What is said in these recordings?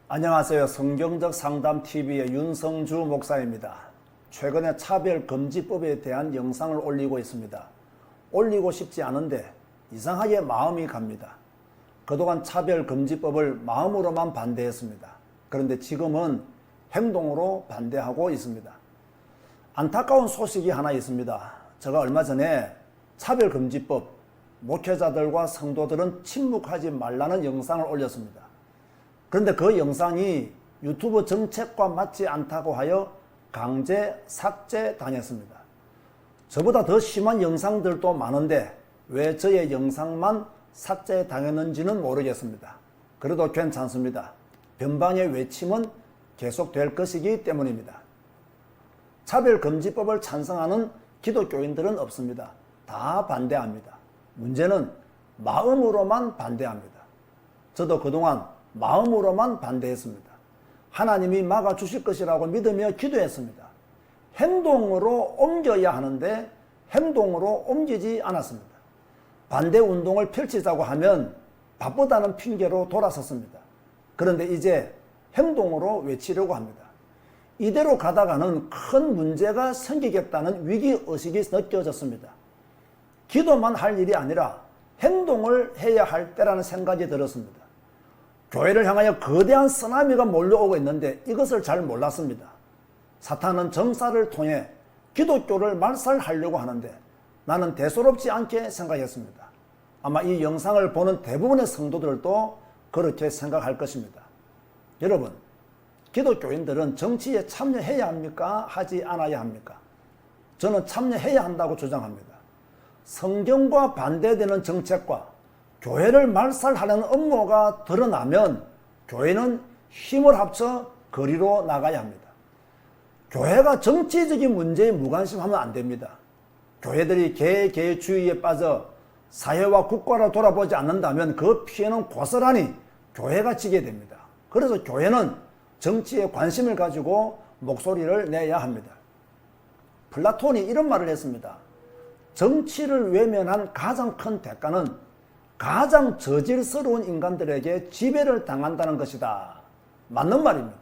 안녕하세요. 성경적 상담TV의 윤성주 목사입니다. 최근에 차별금지법에 대한 영상을 올리고 있습니다. 올리고 싶지 않은데 이상하게 마음이 갑니다. 그동안 차별금지법을 마음으로만 반대했습니다. 그런데 지금은 행동으로 반대하고 있습니다. 안타까운 소식이 하나 있습니다. 제가 얼마 전에 차별금지법, 목회자들과 성도들은 침묵하지 말라는 영상을 올렸습니다. 그런데 그 영상이 유튜브 정책과 맞지 않다고 하여 강제 삭제 당했습니다. 저보다 더 심한 영상들도 많은데 왜 저의 영상만 삭제 당했는지는 모르겠습니다. 그래도 괜찮습니다. 변방의 외침은 계속될 것이기 때문입니다. 차별금지법을 찬성하는 기독교인들은 없습니다. 다 반대합니다. 문제는 마음으로만 반대합니다. 저도 그동안 마음으로만 반대했습니다. 하나님이 막아주실 것이라고 믿으며 기도했습니다. 행동으로 옮겨야 하는데 행동으로 옮기지 않았습니다. 반대 운동을 펼치자고 하면 바쁘다는 핑계로 돌아섰습니다. 그런데 이제 행동으로 외치려고 합니다. 이대로 가다가는 큰 문제가 생기겠다는 위기의식이 느껴졌습니다. 기도만 할 일이 아니라 행동을 해야 할 때라는 생각이 들었습니다. 교회를 향하여 거대한 쓰나미가 몰려오고 있는데 이것을 잘 몰랐습니다. 사탄은 정사를 통해 기독교를 말살하려고 하는데 나는 대수롭지 않게 생각했습니다. 아마 이 영상을 보는 대부분의 성도들도 그렇게 생각할 것입니다. 여러분, 기독교인들은 정치에 참여해야 합니까? 하지 않아야 합니까? 저는 참여해야 한다고 주장합니다. 성경과 반대되는 정책과 교회를 말살하려는 음모가 드러나면 교회는 힘을 합쳐 거리로 나가야 합니다. 교회가 정치적인 문제에 무관심하면 안 됩니다. 교회들이 개개주의에 빠져 사회와 국가를 돌아보지 않는다면 그 피해는 고스란히 교회가 지게 됩니다. 그래서 교회는 정치에 관심을 가지고 목소리를 내야 합니다. 플라톤이 이런 말을 했습니다. 정치를 외면한 가장 큰 대가는 가장 저질스러운 인간들에게 지배를 당한다는 것이다. 맞는 말입니다.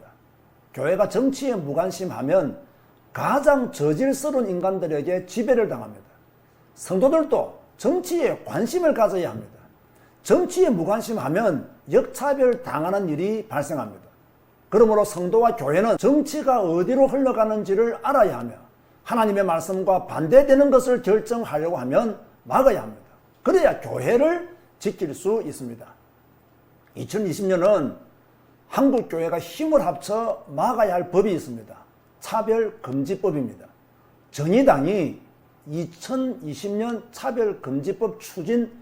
교회가 정치에 무관심하면 가장 저질스러운 인간들에게 지배를 당합니다. 성도들도 정치에 관심을 가져야 합니다. 정치에 무관심하면 역차별 당하는 일이 발생합니다. 그러므로 성도와 교회는 정치가 어디로 흘러가는지를 알아야 하며 하나님의 말씀과 반대되는 것을 결정하려고 하면 막아야 합니다. 그래야 교회를 지킬 수 있습니다. 2020년은 한국교회가 힘을 합쳐 막아야 할 법이 있습니다. 차별금지법입니다. 정의당이 2020년 차별금지법 추진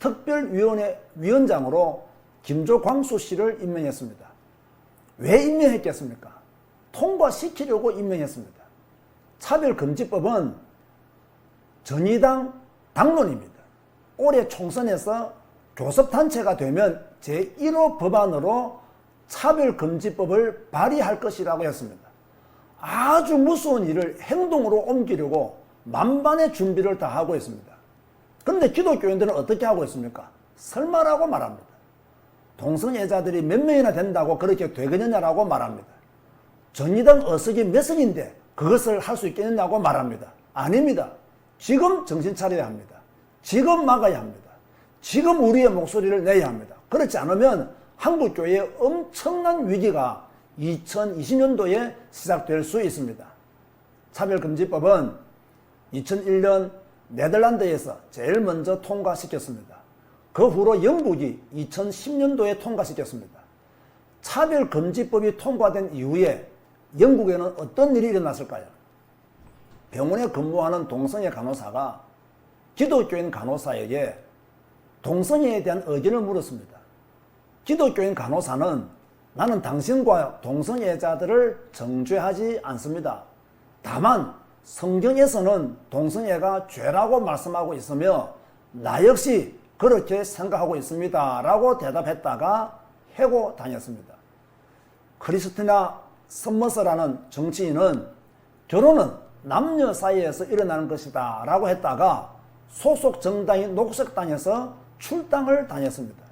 특별위원회 위원장으로 김조광수 씨를 임명했습니다. 왜 임명했겠습니까? 통과시키려고 임명했습니다. 차별금지법은 정의당 당론입니다. 올해 총선에서 교섭단체가 되면 제1호 법안으로 차별금지법을 발의할 것이라고 했습니다. 아주 무서운 일을 행동으로 옮기려고 만반의 준비를 다 하고 있습니다. 그런데 기독교인들은 어떻게 하고 있습니까? 설마라고 말합니다. 동성애자들이 몇 명이나 된다고 그렇게 되겠느냐라고 말합니다. 정의당 어석이 몇 석인데 그것을 할 수 있겠느냐고 말합니다. 아닙니다. 지금 정신 차려야 합니다. 지금 막아야 합니다. 지금 우리의 목소리를 내야 합니다. 그렇지 않으면 한국교회의 엄청난 위기가 2020년도에 시작될 수 있습니다. 차별금지법은 2001년 네덜란드에서 제일 먼저 통과시켰습니다. 그 후로 영국이 2010년도에 통과시켰습니다. 차별금지법이 통과된 이후에 영국에는 어떤 일이 일어났을까요? 병원에 근무하는 동성애 간호사가 기독교인 간호사에게 동성애에 대한 의견을 물었습니다. 기독교인 간호사는 나는 당신과 동성애자들을 정죄하지 않습니다. 다만 성경에서는 동성애가 죄라고 말씀하고 있으며 나 역시 그렇게 생각하고 있습니다. 라고 대답했다가 해고당했습니다. 크리스티나 썸머스라는 정치인은 결혼은 남녀 사이에서 일어나는 것이다 라고 했다가 소속 정당인 녹색당에서 출당을 당했습니다.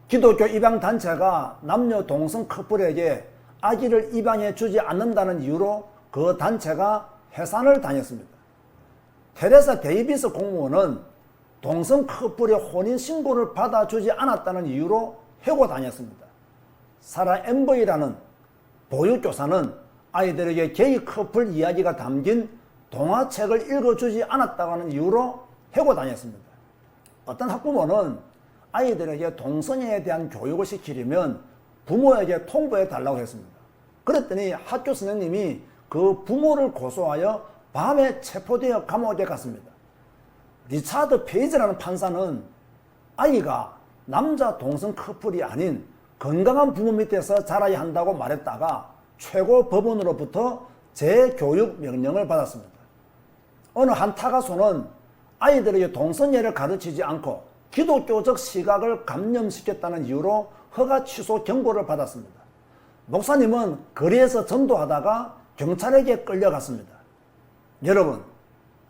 기독교 입양단체가 남녀 동성 커플에게 아기를 입양해 주지 않는다는 이유로 그 단체가 해산을 당했습니다. 테레사 데이비스 공무원은 동성 커플의 혼인신고를 받아주지 않았다는 이유로 해고당했습니다. 사라 엠버이라는 보육교사는 아이들에게 게이 커플 이야기가 담긴 동화책을 읽어주지 않았다고 하는 이유로 해고당했습니다. 어떤 학부모는 아이들에게 동성애에 대한 교육을 시키려면 부모에게 통보해 달라고 했습니다. 그랬더니 학교 선생님이 그 부모를 고소하여 밤에 체포되어 감옥에 갔습니다. 리차드 페이지라는 판사는 아이가 남자 동성 커플이 아닌 건강한 부모 밑에서 자라야 한다고 말했다가 최고 법원으로부터 재교육 명령을 받았습니다. 어느 한 타가소는 아이들에게 동성애를 가르치지 않고 기독교적 시각을 감염시켰다는 이유로 허가 취소 경고를 받았습니다. 목사님은 거리에서 전도하다가 경찰에게 끌려갔습니다. 여러분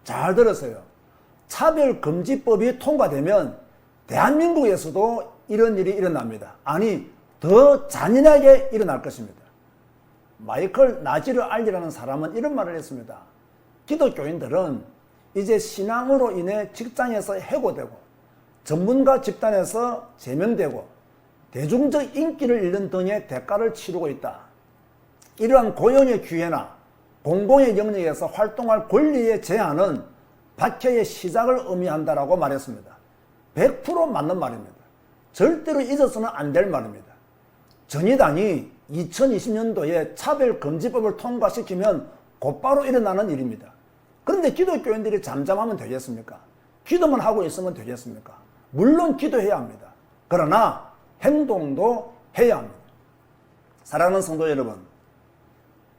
잘 들으세요. 차별금지법이 통과되면 대한민국에서도 이런 일이 일어납니다. 아니 더 잔인하게 일어날 것입니다. 마이클 나지르 알리라는 사람은 이런 말을 했습니다. 기독교인들은 이제 신앙으로 인해 직장에서 해고되고 전문가 집단에서 제명되고 대중적 인기를 잃는 등의 대가를 치르고 있다. 이러한 고용의 기회나 공공의 영역에서 활동할 권리의 제한은 박해의 시작을 의미한다라고 말했습니다. 100% 맞는 말입니다. 절대로 잊어서는 안 될 말입니다. 정의당이 2020년도에 차별금지법을 통과시키면 곧바로 일어나는 일입니다. 그런데 기독교인들이 잠잠하면 되겠습니까? 기도만 하고 있으면 되겠습니까? 물론 기도해야 합니다. 그러나 행동도 해야 합니다. 사랑하는 성도 여러분,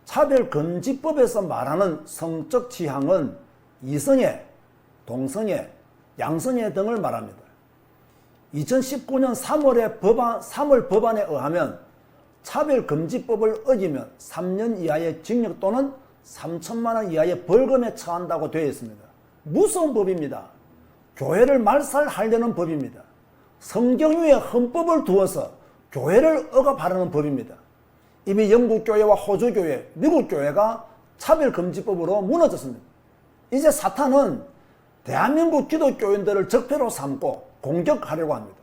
차별금지법에서 말하는 성적 지향은 이성애, 동성애, 양성애 등을 말합니다. 2019년 3월 법안에 의하면 차별금지법을 어기면 3년 이하의 징역 또는 3천만 원 이하의 벌금에 처한다고 되어 있습니다. 무서운 법입니다. 교회를 말살하려는 법입니다. 성경 위에 헌법을 두어서 교회를 억압하려는 법입니다. 이미 영국교회와 호주교회, 미국교회가 차별금지법으로 무너졌습니다. 이제 사탄은 대한민국 기독교인들을 적폐로 삼고 공격하려고 합니다.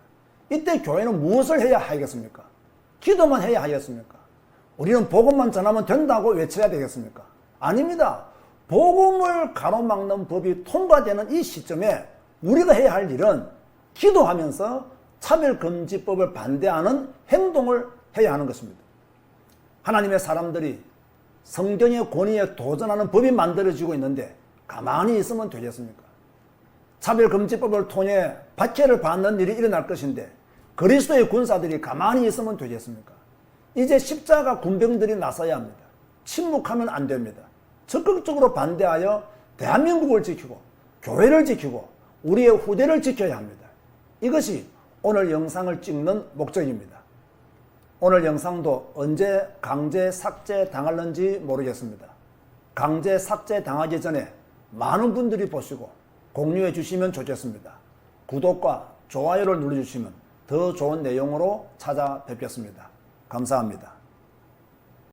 이때 교회는 무엇을 해야 하겠습니까? 기도만 해야 하겠습니까? 우리는 복음만 전하면 된다고 외쳐야 되겠습니까? 아닙니다. 복음을 가로막는 법이 통과되는 이 시점에 우리가 해야 할 일은 기도하면서 차별금지법을 반대하는 행동을 해야 하는 것입니다. 하나님의 사람들이 성경의 권위에 도전하는 법이 만들어지고 있는데 가만히 있으면 되겠습니까? 차별금지법을 통해 박해를 받는 일이 일어날 것인데 그리스도의 군사들이 가만히 있으면 되겠습니까? 이제 십자가 군병들이 나서야 합니다. 침묵하면 안 됩니다. 적극적으로 반대하여 대한민국을 지키고 교회를 지키고 우리의 후대를 지켜야 합니다. 이것이 오늘 영상을 찍는 목적입니다. 오늘 영상도 언제 강제 삭제 당할는지 모르겠습니다. 강제 삭제 당하기 전에 많은 분들이 보시고 공유해 주시면 좋겠습니다. 구독과 좋아요를 눌러주시면 더 좋은 내용으로 찾아뵙겠습니다. 감사합니다.